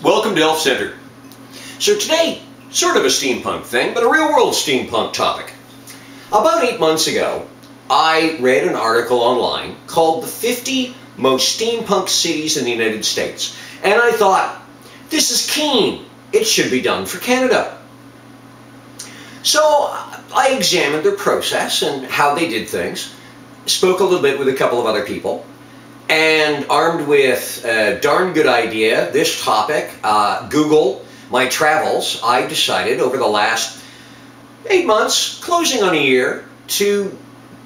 Welcome to Elf Center. So today, sort of a steampunk thing, but a real-world steampunk topic. About 8 months ago, I read an article online called The 50 Most Steampunk Cities in the United States. And I thought, this is keen. It should be done for Canada. So I examined their process and how they did things, spoke a little bit with a couple of other people, and armed with a darn good idea, this topic, Google, my travels, I decided over the last 8 months, closing on a year, to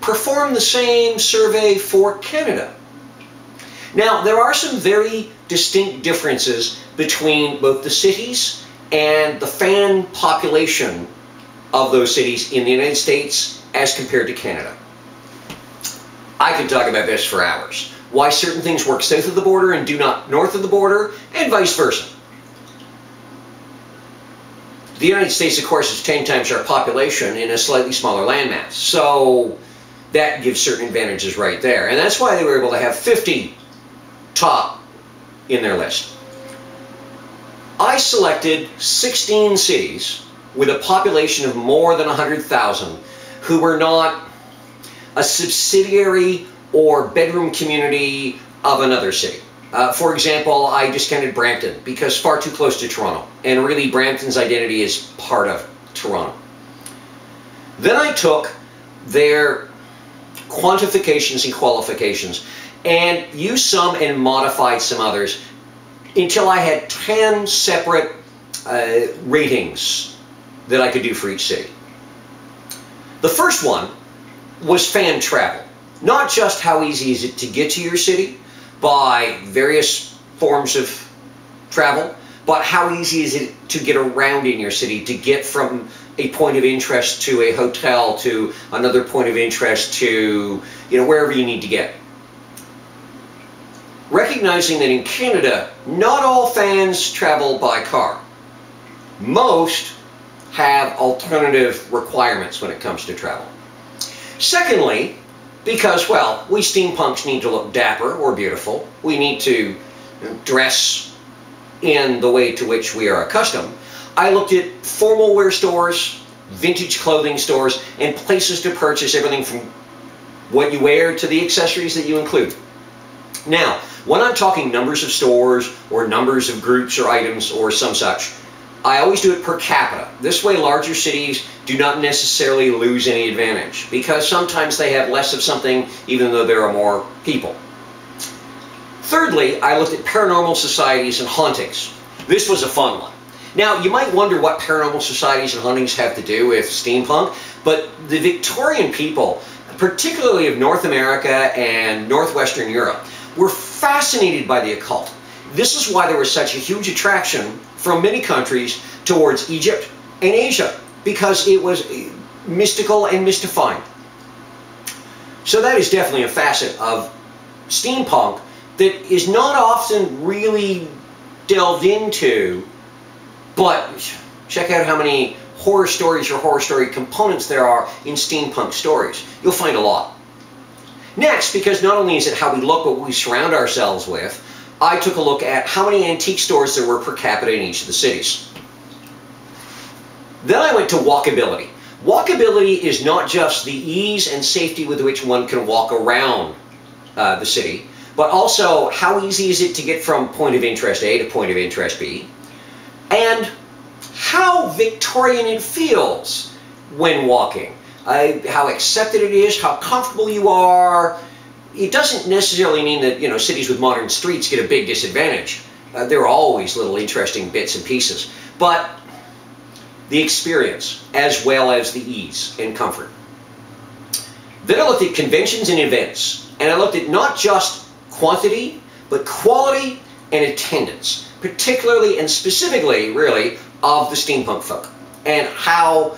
perform the same survey for Canada. Now, there are some very distinct differences between both the cities and the fan population of those cities in the United States as compared to Canada. I could talk about this for hours. Why certain things work south of the border and do not north of the border, and vice versa. The United States, of course, is 10 times our population in a slightly smaller landmass. So that gives certain advantages right there. And that's why they were able to have 50 top in their list. I selected 16 cities with a population of more than 100,000 who were not a subsidiary or bedroom community of another city. For example, I discounted Brampton because far too close to Toronto, and really Brampton's identity is part of Toronto. Then I took their quantifications and qualifications and used some and modified some others until I had 10 separate ratings that I could do for each city. The first one was fan travel. Not just how easy is it to get to your city by various forms of travel, but how easy is it to get around in your city, to get from a point of interest to a hotel to another point of interest to, wherever you need to get. Recognizing that in Canada, not all fans travel by car. Most have alternative requirements when it comes to travel. Secondly, because, well, we steampunks need to look dapper or beautiful. We need to dress in the way to which we are accustomed. I looked at formal wear stores, vintage clothing stores, and places to purchase everything from what you wear to the accessories that you include. Now, when I'm talking numbers of stores or numbers of groups or items or some such, I always do it per capita. This way larger cities do not necessarily lose any advantage because sometimes they have less of something even though there are more people. Thirdly, I looked at paranormal societies and hauntings. This was a fun one. Now, you might wonder what paranormal societies and hauntings have to do with steampunk, but the Victorian people, particularly of North America and Northwestern Europe, were fascinated by the occult. This is why there was such a huge attraction from many countries towards Egypt and Asia, because it was mystical and mystifying. So that is definitely a facet of steampunk that is not often really delved into, but check out how many horror stories or horror story components there are in steampunk stories. You'll find a lot. Next, because not only is it how we look, but what we surround ourselves with, I took a look at how many antique stores there were per capita in each of the cities. Then I went to walkability. Walkability is not just the ease and safety with which one can walk around the city, but also how easy is it to get from point of interest A to point of interest B, and how Victorian it feels when walking, how accepted it is, how comfortable you are. It doesn't necessarily mean that, cities with modern streets get a big disadvantage. There are always little interesting bits and pieces. But the experience, as well as the ease and comfort. Then I looked at conventions and events. And I looked at not just quantity, but quality and attendance. Particularly and specifically, really, of the steampunk folk. And how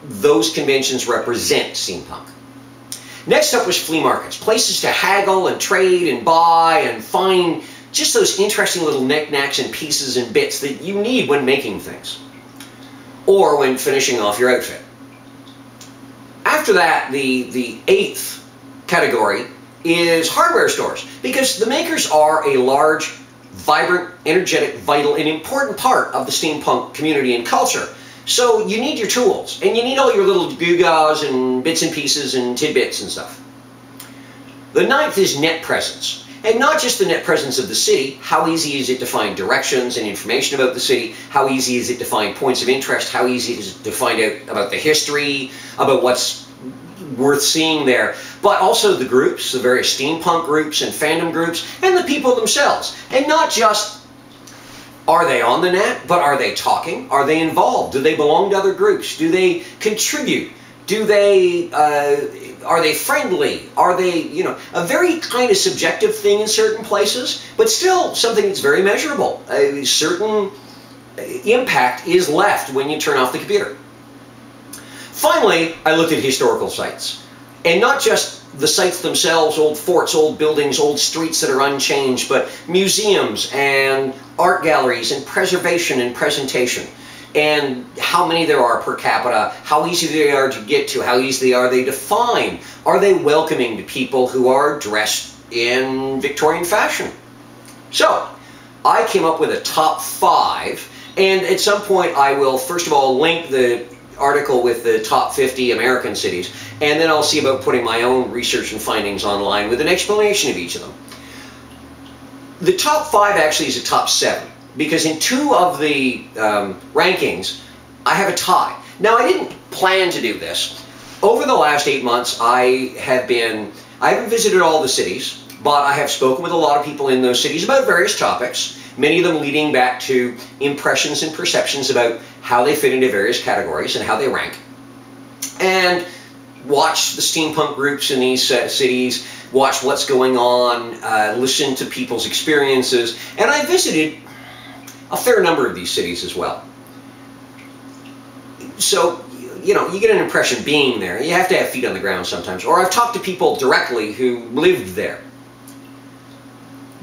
those conventions represent steampunk. Next up was flea markets, places to haggle and trade and buy and find just those interesting little knickknacks and pieces and bits that you need when making things, or when finishing off your outfit. After that, the eighth category is hardware stores, because the makers are a large vibrant, energetic, vital, and important part of the steampunk community and culture. So you need your tools, and you need all your little gewgaws and bits and pieces and tidbits and stuff. The ninth is net presence. And not just the net presence of the city. How easy is it to find directions and information about the city? How easy is it to find points of interest? How easy is it to find out about the history, about what's worth seeing there? But also the groups, the various steampunk groups and fandom groups, and the people themselves. And not just, are they on the net, but are they talking? Are they involved? Do they belong to other groups? Do they contribute? Do they, are they friendly? Are they, you know, a very kind of subjective thing in certain places, but still something that's very measurable. A certain impact is left when you turn off the computer. Finally, I looked at historical sites. And not just the sites themselves, old forts, old buildings, old streets that are unchanged, but museums and art galleries and preservation and presentation. And how many there are per capita, how easy they are to get to, how easy are they to find. Are they welcoming to people who are dressed in Victorian fashion? So, I came up with a top 5, and at some point I will first of all link the article with the top 50 American cities, and then I'll see about putting my own research and findings online with an explanation of each of them. The top 5 actually is a top 7. Because in 2 of the rankings, I have a tie. Now, I didn't plan to do this. Over the last 8 months, I haven't visited all the cities, but I have spoken with a lot of people in those cities about various topics, many of them leading back to impressions and perceptions about how they fit into various categories and how they rank. And watch the steampunk groups in these cities, watch what's going on, listen to people's experiences, and I visited a fair number of these cities as well. So, you know, you get an impression being there. You have to have feet on the ground sometimes. Or I've talked to people directly who lived there.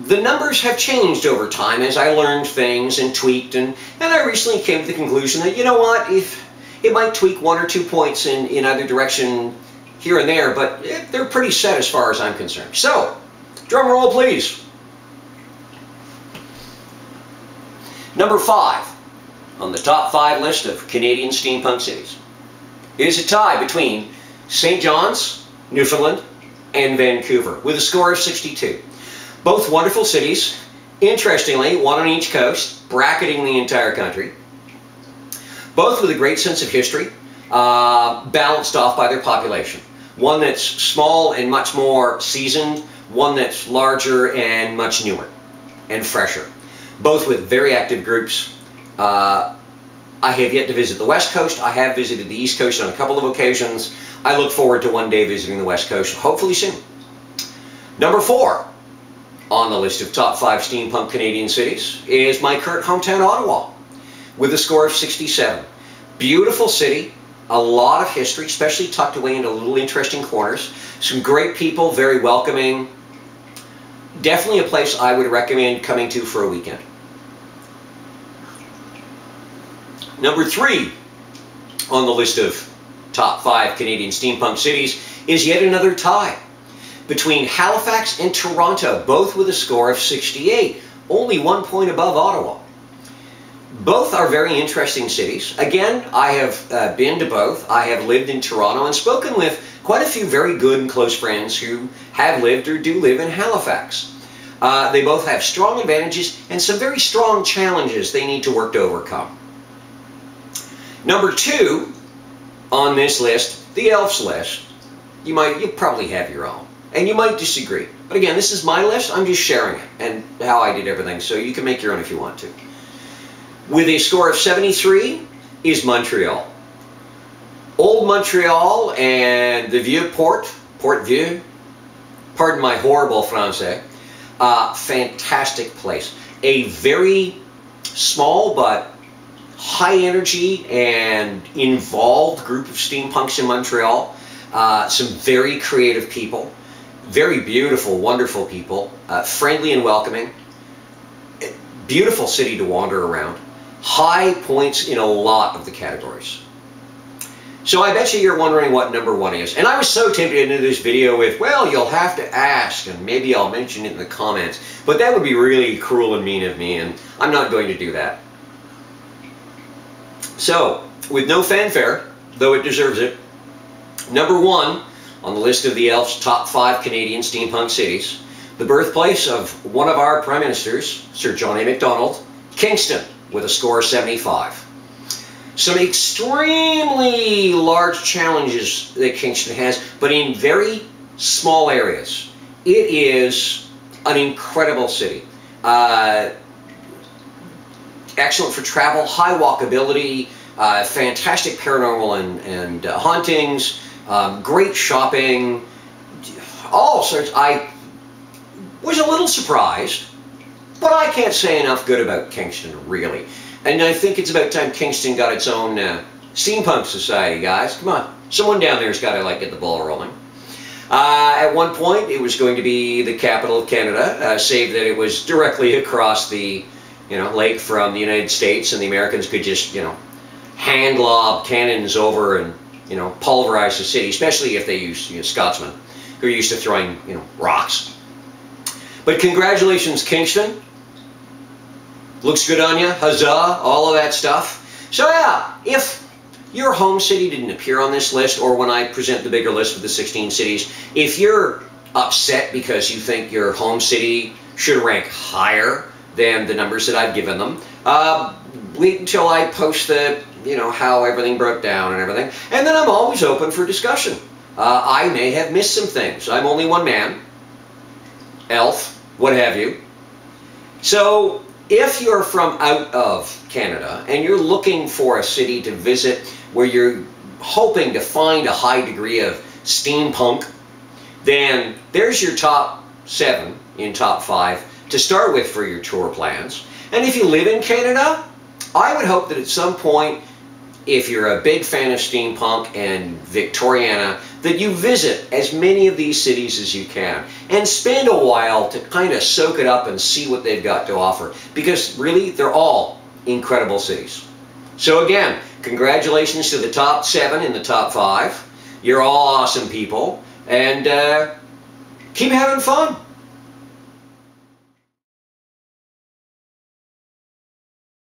The numbers have changed over time as I learned things and tweaked, and I recently came to the conclusion that, you know what, if it might tweak 1 or 2 points in either direction here and there, but they're pretty set as far as I'm concerned. So, drum roll please. Number 5 on the top 5 list of Canadian steampunk cities is a tie between St. John's, Newfoundland, and Vancouver with a score of 62. Both wonderful cities, interestingly, one on each coast, bracketing the entire country. Both with a great sense of history, balanced off by their population. One that's small and much more seasoned, one that's larger and much newer and fresher. Both with very active groups. I have yet to visit the West Coast. I have visited the East Coast on a couple of occasions. I look forward to one day visiting the West Coast, hopefully soon. Number 4 on the list of top 5 steampunk Canadian cities is my current hometown, Ottawa, with a score of 67. Beautiful city, a lot of history, especially tucked away into little interesting corners. Some great people, very welcoming. Definitely a place I would recommend coming to for a weekend. Number 3 on the list of top 5 Canadian steampunk cities is yet another tie between Halifax and Toronto, both with a score of 68, only 1 point above Ottawa. Both are very interesting cities. Again, I have been to both. I have lived in Toronto and spoken with quite a few very good and close friends who have lived or do live in Halifax. They both have strong advantages and some very strong challenges they need to work to overcome. Number 2 on this list, the Elf's list. You probably have your own, and you might disagree. But again, this is my list. I'm just sharing it and how I did everything, so you can make your own if you want to. With a score of 73 is Montreal. Old Montreal and the Vieux-Port, Port-Vieux, pardon my horrible Francais, fantastic place. A very small but high energy and involved group of steampunks in Montreal. Some very creative people, very beautiful, wonderful people, friendly and welcoming. Beautiful city to wander around. High points in a lot of the categories. So I bet you're wondering what number 1 is. And I was so tempted into this video with, well, you'll have to ask, and maybe I'll mention it in the comments. But that would be really cruel and mean of me, and I'm not going to do that. So, with no fanfare, though it deserves it, number 1 on the list of the Elf's top 5 Canadian steampunk cities, the birthplace of one of our Prime Ministers, Sir John A. Macdonald, Kingston, with a score of 75. Some extremely large challenges that Kingston has, but in very small areas. It is an incredible city. Excellent for travel, high walkability, fantastic paranormal and hauntings, great shopping, all sorts. I was a little surprised, but I can't say enough good about Kingston, really. And I think it's about time Kingston got its own steampunk society, guys. Come on. Someone down there's got to, like, get the ball rolling. At one point, it was going to be the capital of Canada, save that it was directly across the, lake from the United States, and the Americans could just, hand lob cannons over and, pulverize the city, especially if they used, Scotsmen, who are used to throwing, rocks. But congratulations, Kingston. Looks good on you, huzzah, all of that stuff. So yeah, if your home city didn't appear on this list, or when I present the bigger list of the 16 cities, if you're upset because you think your home city should rank higher than the numbers that I've given them, wait until I post the, how everything broke down and everything, and then I'm always open for discussion. I may have missed some things. I'm only one man, elf, what have you. So if you're from out of Canada and you're looking for a city to visit where you're hoping to find a high degree of steampunk, then there's your top 7 in top 5 to start with for your tour plans. And if you live in Canada, I would hope that at some point, if you're a big fan of steampunk and Victoriana, that you visit as many of these cities as you can and spend a while to kind of soak it up and see what they've got to offer, because really they're all incredible cities. So again, congratulations to the top 7 in the top 5. You're all awesome people, and keep having fun.